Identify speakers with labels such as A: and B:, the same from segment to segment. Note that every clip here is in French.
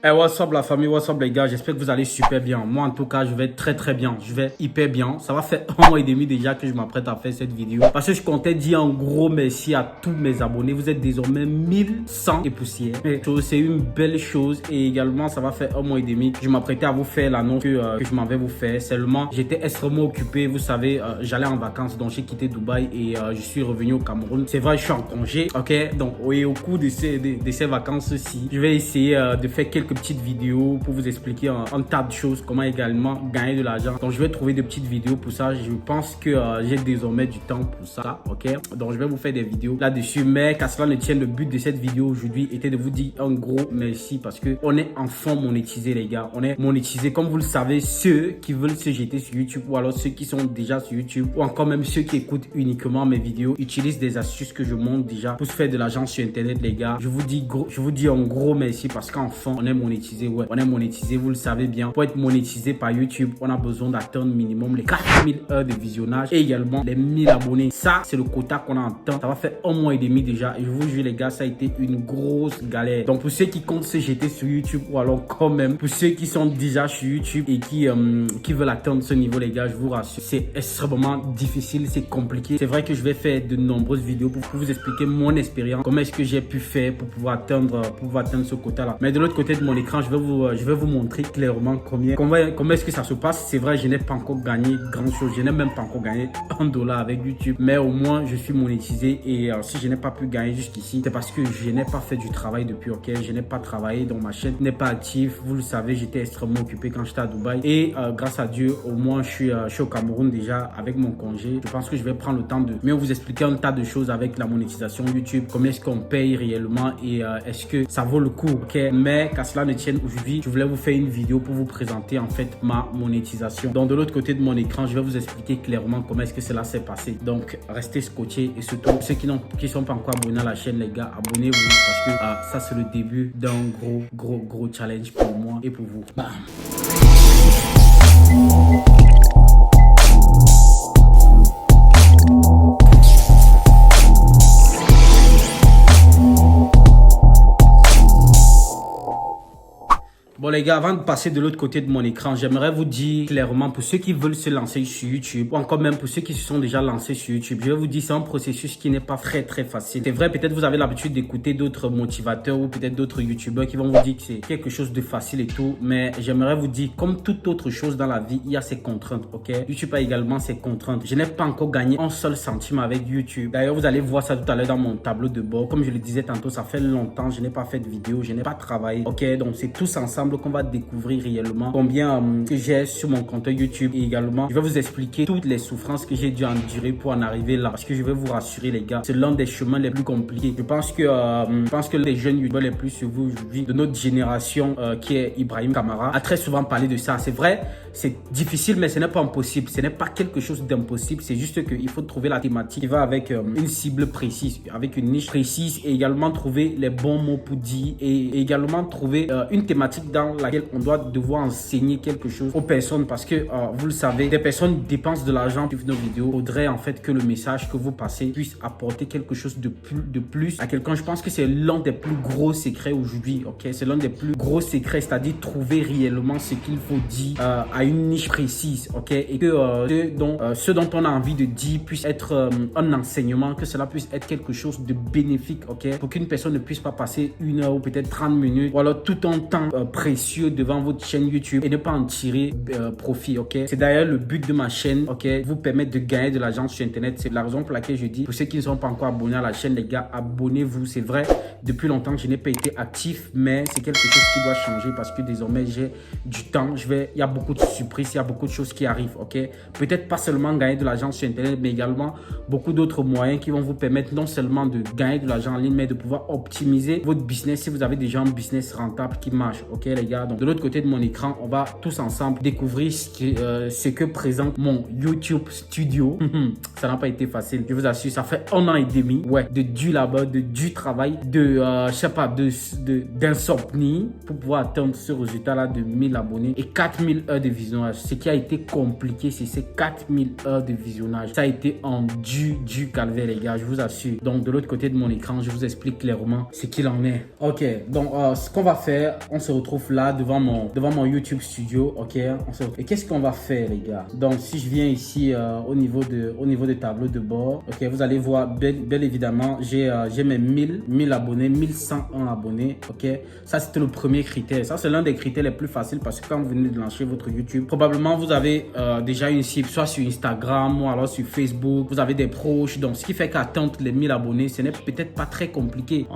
A: Hey, what's up la famille, what's up les gars, j'espère que vous allez super bien. Moi en tout cas, je vais très bien, je vais hyper bien. Ça va faire 1 mois et demi déjà que je m'apprête à faire cette vidéo. Parce que je comptais dire un gros merci à tous mes abonnés. Vous êtes désormais 1100 et poussières. C'est une belle chose et également ça va faire 1 mois et demi que je m'apprêtais à vous faire l'annonce que je m'en vais vous faire. Seulement, j'étais extrêmement occupé, vous savez, j'allais en vacances, donc j'ai quitté Dubaï et je suis revenu au Cameroun. C'est vrai, je suis en congé, ok? Donc oui, au cours de ces vacances-ci, je vais essayer de faire quelques petites vidéos pour vous expliquer un tas de choses, comment également gagner de l'argent. Donc je vais trouver des petites vidéos pour ça. Je pense que j'ai désormais du temps pour ça, ok? Donc je vais vous faire des vidéos là-dessus, mais qu'à cela ne tienne, le but de cette vidéo aujourd'hui était de vous dire un gros merci parce que on est enfin monétisé les gars. On est monétisé, comme vous le savez, ceux qui veulent se jeter sur YouTube ou alors ceux qui sont déjà sur YouTube ou encore même ceux qui écoutent uniquement mes vidéos utilisent des astuces que je montre déjà pour se faire de l'argent sur internet les gars. Je vous dis un gros merci parce qu'enfin on est monétisé. Ouais, on est monétisé, vous le savez bien. Pour être monétisé par YouTube, on a besoin d'atteindre minimum les 4000 heures de visionnage et également les 1000 abonnés. Ça, c'est le quota qu'on a en temps. Ça va faire 1 mois et demi déjà. Et je vous jure, les gars, ça a été une grosse galère. Donc, pour ceux qui comptent se jeter sur YouTube ou alors quand même, pour ceux qui sont déjà sur YouTube et qui veulent atteindre ce niveau, les gars, je vous rassure, c'est extrêmement difficile, c'est compliqué. C'est vrai que je vais faire de nombreuses vidéos pour vous expliquer mon expérience, comment est-ce que j'ai pu faire pour pouvoir atteindre ce quota-là. Mais de l'autre côté de mon écran, je vais vous montrer clairement comment est-ce que ça se passe. C'est vrai, je n'ai pas encore gagné grand chose. Je n'ai même pas encore gagné $1 avec YouTube. Mais au moins, je suis monétisé. Et si je n'ai pas pu gagner jusqu'ici, c'est parce que je n'ai pas fait du travail depuis, ok? Je n'ai pas travaillé, donc ma chaîne n'est pas active. Vous le savez, j'étais extrêmement occupé quand j'étais à Dubaï. Et grâce à Dieu, au moins, je suis au Cameroun déjà avec mon congé. Je pense que je vais prendre le temps de mieux vous expliquer un tas de choses avec la monétisation YouTube. Comment est-ce qu'on paye réellement et est-ce que ça vaut le coup, ok? Mais qu'à cela ne tienne, aujourd'hui, je voulais vous faire une vidéo pour vous présenter en fait ma monétisation. Donc de l'autre côté de mon écran, je vais vous expliquer clairement comment est-ce que cela s'est passé. Donc restez scotchés et surtout ceux qui sont pas encore abonnés à la chaîne les gars, abonnez-vous parce que ça c'est le début d'un gros challenge pour moi et pour vous. Bam. Bon les gars, avant de passer de l'autre côté de mon écran, j'aimerais vous dire clairement pour ceux qui veulent se lancer sur YouTube ou encore même pour ceux qui se sont déjà lancés sur YouTube, je vais vous dire c'est un processus qui n'est pas très facile. C'est vrai, peut-être vous avez l'habitude d'écouter d'autres motivateurs ou peut-être d'autres YouTubeurs qui vont vous dire que c'est quelque chose de facile et tout, mais j'aimerais vous dire comme toute autre chose dans la vie, il y a ses contraintes, ok? YouTube a également ses contraintes. Je n'ai pas encore gagné un seul centime avec YouTube. D'ailleurs, vous allez voir ça tout à l'heure dans mon tableau de bord. Comme je le disais tantôt, ça fait longtemps, je n'ai pas fait de vidéo, je n'ai pas travaillé, ok? Donc c'est tous ensemble qu'on va découvrir réellement combien que j'ai sur mon compte YouTube et également je vais vous expliquer toutes les souffrances que j'ai dû endurer pour en arriver là parce que je vais vous rassurer les gars, c'est l'un des chemins les plus compliqués. Je pense que les jeunes youtubeurs les plus suivis aujourd'hui de notre génération qui est Ibrahim Kamara a très souvent parlé de ça. C'est vrai, c'est difficile mais ce n'est pas impossible, ce n'est pas quelque chose d'impossible, c'est juste qu'il faut trouver la thématique qui va avec une cible précise, avec une niche précise et également trouver les bons mots pour dire et également trouver une thématique dans laquelle on doit devoir enseigner quelque chose aux personnes parce que vous le savez, des personnes dépensent de l'argent pour nos vidéos. Il faudrait en fait que le message que vous passez puisse apporter quelque chose de plus à quelqu'un. Je pense que c'est l'un des plus gros secrets aujourd'hui, ok? C'est l'un des plus gros secrets, c'est-à-dire trouver réellement ce qu'il faut dire à une niche précise, ok? Et que ce dont on a envie de dire puisse être un enseignement, que cela puisse être quelque chose de bénéfique, ok? Pour qu'une personne ne puisse pas passer 1 heure ou peut-être 30 minutes ou alors tout un temps précieux devant votre chaîne YouTube et ne pas en tirer profit, ok? C'est d'ailleurs le but de ma chaîne, ok? Vous permettre de gagner de l'argent sur internet. C'est la raison pour laquelle je dis pour ceux qui ne sont pas encore abonnés à la chaîne les gars, abonnez-vous. C'est vrai, depuis longtemps que je n'ai pas été actif, mais c'est quelque chose qui doit changer parce que désormais j'ai du temps. Il y a beaucoup de surprises, il y a beaucoup de choses qui arrivent, ok? Peut-être pas seulement gagner de l'argent sur internet, mais également beaucoup d'autres moyens qui vont vous permettre non seulement de gagner de l'argent en ligne, mais de pouvoir optimiser votre business si vous avez déjà un business rentable qui marche, ok les gars? Donc de l'autre côté de mon écran, on va tous ensemble découvrir ce que présente mon YouTube Studio. Ça n'a pas été facile, je vous assure. Ça fait 1 an et demi, ouais, de du labeur, de du travail, je sais pas, d'insomnie pour pouvoir atteindre ce résultat-là de 1000 abonnés et 4000 heures de visionnage. Ce qui a été compliqué, c'est ces 4000 heures de visionnage. Ça a été en du calvaire, les gars, je vous assure. Donc de l'autre côté de mon écran, je vous explique clairement ce qu'il en est. Ok, donc ce qu'on va faire, on se retrouve retrouve là devant mon YouTube Studio, ok. Et qu'est-ce qu'on va faire, les gars? Donc, si je viens ici au niveau de tableau de bord, ok, vous allez voir, bel évidemment, j'ai mes 1000 abonnés, 1101 abonnés, ok. Ça, c'était le premier critère. Ça, c'est l'un des critères les plus faciles parce que quand vous venez de lancer votre YouTube, probablement vous avez déjà une cible, soit sur Instagram ou alors sur Facebook, vous avez des proches. Donc, ce qui fait qu'atteindre les 1000 abonnés, ce n'est peut-être pas très compliqué.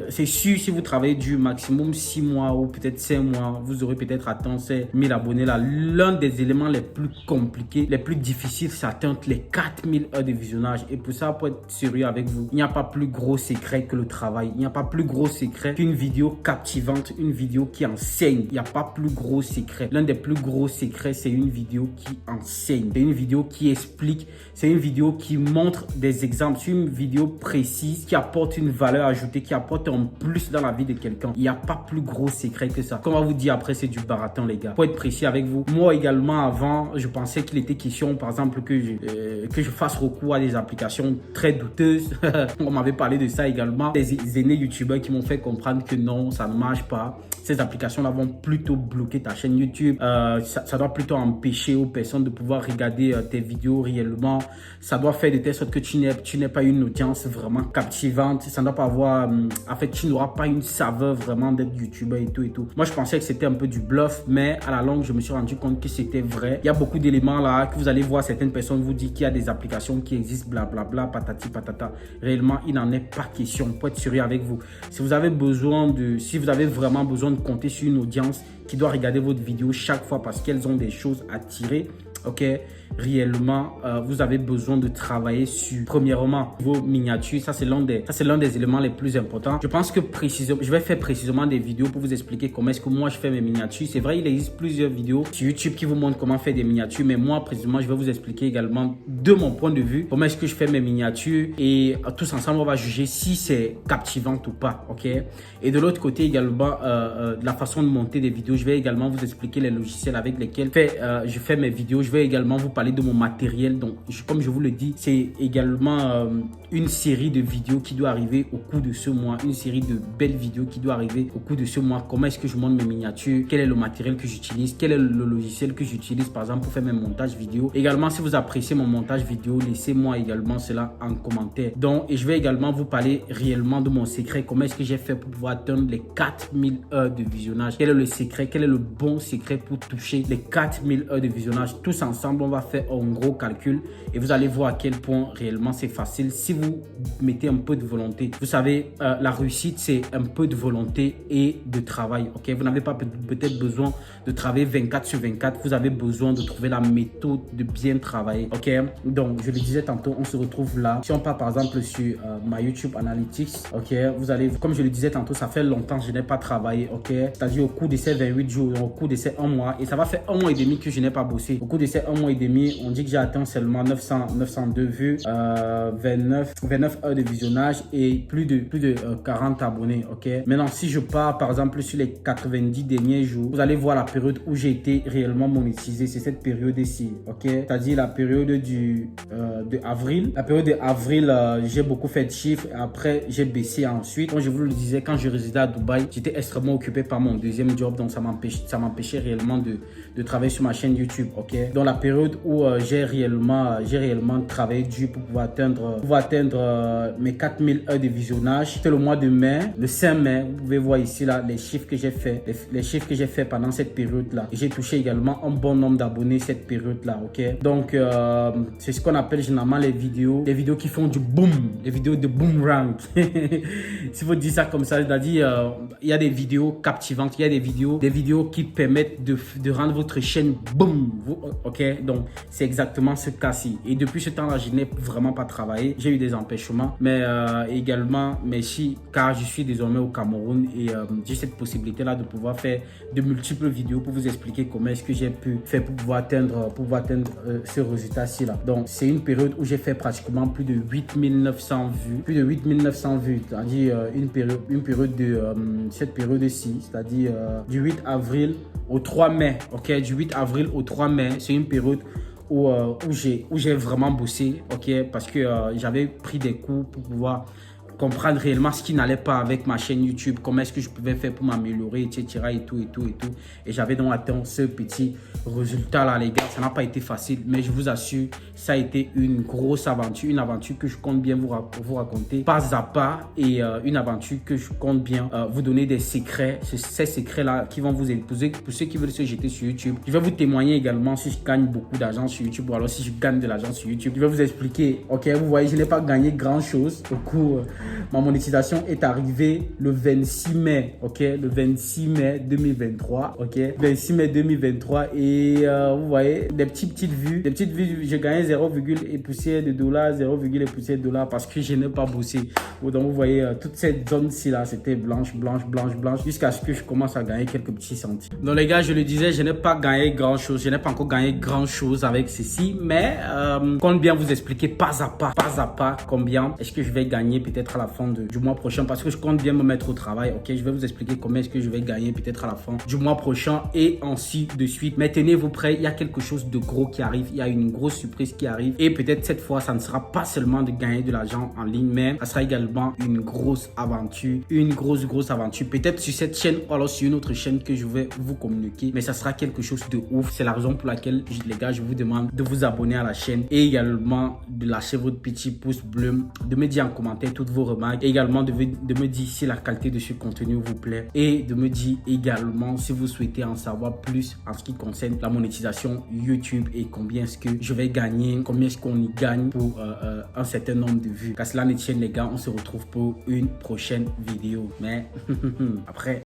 A: C'est sûr, si vous travaillez du maximum 6 mois ou peut-être 5 mois, vous aurez peut-être atteint ces 1000 abonnés là. L'un des éléments les plus compliqués, les plus difficiles, c'est atteindre les 4000 heures de visionnage. Et pour ça, pour être sérieux avec vous, il n'y a pas plus gros secret que le travail. Il n'y a pas plus gros secret qu'une vidéo captivante, une vidéo qui enseigne. Il n'y a pas plus gros secret. L'un des plus gros secrets, c'est une vidéo qui enseigne. C'est une vidéo qui explique. C'est une vidéo qui montre des exemples. C'est une vidéo précise qui apporte une valeur ajoutée, qui apporte un plus dans la vie de quelqu'un. Il n'y a pas plus gros secret que ça. Comme on vous dit après, c'est du baratin, les gars. Pour être précis avec vous, moi également avant, je pensais qu'il était question, par exemple, que je fasse recours à des applications très douteuses. On m'avait parlé de ça également. Des aînés youtubeurs qui m'ont fait comprendre que non, ça ne marche pas. Ces applications-là vont plutôt bloquer ta chaîne YouTube. Ça doit plutôt empêcher aux personnes de pouvoir regarder tes vidéos réellement. Ça doit faire de telle sorte que tu n'aies pas une audience vraiment captivante. Ça ne doit pas avoir... en fait, tu n'auras pas une saveur vraiment d'être youtubeur et tout et tout. Moi, je pensais que c'était un peu du bluff, mais à la longue, je me suis rendu compte que c'était vrai. Il y a beaucoup d'éléments là que vous allez voir. Certaines personnes vous disent qu'il y a des applications qui existent, blablabla, patati patata. Réellement, il n'en est pas question. Pour être sérieux avec vous, si vous avez vraiment besoin de compter sur une audience qui doit regarder votre vidéo chaque fois parce qu'elles ont des choses à tirer, ok, réellement, vous avez besoin de travailler sur, premièrement, vos miniatures. Ça, c'est l'un des éléments les plus importants. Je pense que je vais faire précisément des vidéos pour vous expliquer comment est-ce que moi, je fais mes miniatures. C'est vrai, il existe plusieurs vidéos sur YouTube qui vous montrent comment faire des miniatures, mais moi, précisément, je vais vous expliquer également de mon point de vue comment est-ce que je fais mes miniatures et tous ensemble, on va juger si c'est captivant ou pas, ok. Et de l'autre côté également, la façon de monter des vidéos, je vais également vous expliquer les logiciels avec lesquels je fais mes vidéos. Je vais également vous parler de mon matériel. Donc, comme je vous le dis, c'est également une série de vidéos qui doit arriver au cours de ce mois. Une série de belles vidéos qui doit arriver au cours de ce mois. Comment est-ce que je monte mes miniatures? Quel est le matériel que j'utilise? Quel est le logiciel que j'utilise, par exemple, pour faire mes montages vidéo? Également, si vous appréciez mon montage vidéo, laissez-moi également cela en commentaire. Donc, et je vais également vous parler réellement de mon secret. Comment est-ce que j'ai fait pour pouvoir atteindre les 4000 heures de visionnage? Quel est le secret? Quel est le bon secret pour toucher les 4000 heures de visionnage? Tous ensemble, on va faire un gros calcul et vous allez voir à quel point réellement c'est facile si vous mettez un peu de volonté. Vous savez, la réussite, c'est un peu de volonté et de travail. Ok, vous n'avez pas peut-être besoin de travailler 24 sur 24. Vous avez besoin de trouver la méthode de bien travailler. Ok, donc je le disais tantôt, on se retrouve là. Si on part par exemple sur ma YouTube Analytics, ok, vous allez, comme je le disais tantôt, ça fait longtemps que je n'ai pas travaillé. Ok, c'est-à-dire au cours de ces 28 jours, au cours de ces 1 mois, et ça va faire 1 mois et demi que je n'ai pas bossé. Au cours de ces 1 mois et demi, on dit que j'ai atteint seulement 902 vues, 29 heures de visionnage et plus de 40 abonnés. Ok, maintenant si je pars par exemple sur les 90 derniers jours, vous allez voir la période où j'ai été réellement monétisé. C'est cette période ici. Ok, c'est-à-dire la période de avril. La période d'avril, j'ai beaucoup fait de chiffres. Après, j'ai baissé ensuite. Comme je vous le disais, quand je résidais à Dubaï, j'étais extrêmement occupé par mon deuxième job, donc ça m'empêchait réellement de travailler sur ma chaîne YouTube. Ok, dans la période où j'ai réellement travaillé dur pour pouvoir atteindre mes 4000 heures de visionnage. C'était le mois de mai, le 5 mai. Vous pouvez voir ici là les chiffres que j'ai fait, les chiffres que j'ai fait pendant cette période là. J'ai touché également un bon nombre d'abonnés cette période là. Ok, donc c'est ce qu'on appelle généralement les vidéos qui font du boom, les vidéos de boomerang. Si vous dites ça comme ça, c'est-à-dire il y a des vidéos captivantes, il y a des vidéos qui permettent de rendre votre chaîne boom. Ok, donc c'est exactement ce cas-ci. Et depuis ce temps-là, je n'ai vraiment pas travaillé. J'ai eu des empêchements, mais également merci car je suis désormais au Cameroun et j'ai cette possibilité-là de pouvoir faire de multiples vidéos pour vous expliquer comment est-ce que j'ai pu faire pour pouvoir atteindre ce résultat-ci là. Donc c'est une période où j'ai fait pratiquement plus de 8900 vues, c'est-à-dire une période de cette période-ci, c'est-à-dire du 8 avril au 3 mai. Ok, du 8 avril au 3 mai, c'est une période où j'ai vraiment bossé, ok, parce que j'avais pris des cours pour pouvoir comprendre réellement ce qui n'allait pas avec ma chaîne YouTube, comment est-ce que je pouvais faire pour m'améliorer, etc. et tout. Et j'avais donc atteint ce petit résultat là, les gars. Ça n'a pas été facile, mais je vous assure, ça a été une grosse aventure, une aventure que je compte bien vous raconter pas à pas, et une aventure que je compte bien vous donner des secrets, ces secrets là qui vont vous épouser pour ceux qui veulent se jeter sur YouTube. Je vais vous témoigner également si je gagne beaucoup d'argent sur YouTube, ou alors si je gagne de l'argent sur YouTube. Je vais vous expliquer. Ok, vous voyez, je n'ai pas gagné grand chose au cours. Ma monétisation est arrivée le 26 mai. Ok, le 26 mai 2023. Ok, 26 mai 2023, et vous voyez des petites vues, j'ai gagné 0, et poussière de dollars, 0, et poussière de dollars, parce que je n'ai pas bossé. Donc vous voyez toute cette zone ci là, c'était blanche jusqu'à ce que je commence à gagner quelques petits centimes. Donc les gars, je le disais, je n'ai pas gagné grand chose, je n'ai pas encore gagné grand chose avec ceci, mais compte bien vous expliquer pas à pas combien est-ce que je vais gagner peut-être à la fin du mois prochain, parce que je compte bien me mettre au travail. Ok, je vais vous expliquer combien est-ce que je vais gagner peut-être à la fin du mois prochain, et ainsi de suite. Mais tenez-vous prêts, il y a quelque chose de gros qui arrive, il y a une grosse surprise qui arrive, et peut-être cette fois ça ne sera pas seulement de gagner de l'argent en ligne, mais ça sera également une grosse aventure, une grosse aventure, peut-être sur cette chaîne ou alors sur une autre chaîne que je vais vous communiquer, mais ça sera quelque chose de ouf. C'est la raison pour laquelle les gars, je vous demande de vous abonner à la chaîne, et également de lâcher votre petit pouce bleu, de me dire en commentaire toutes vos remarques, et également de me dire si la qualité de ce contenu vous plaît, et de me dire également si vous souhaitez en savoir plus en ce qui concerne la monétisation YouTube, et combien est-ce que je vais gagner, combien est-ce qu'on y gagne pour un certain nombre de vues. Qu'à cela ne tienne les gars, on se retrouve pour une prochaine vidéo, mais après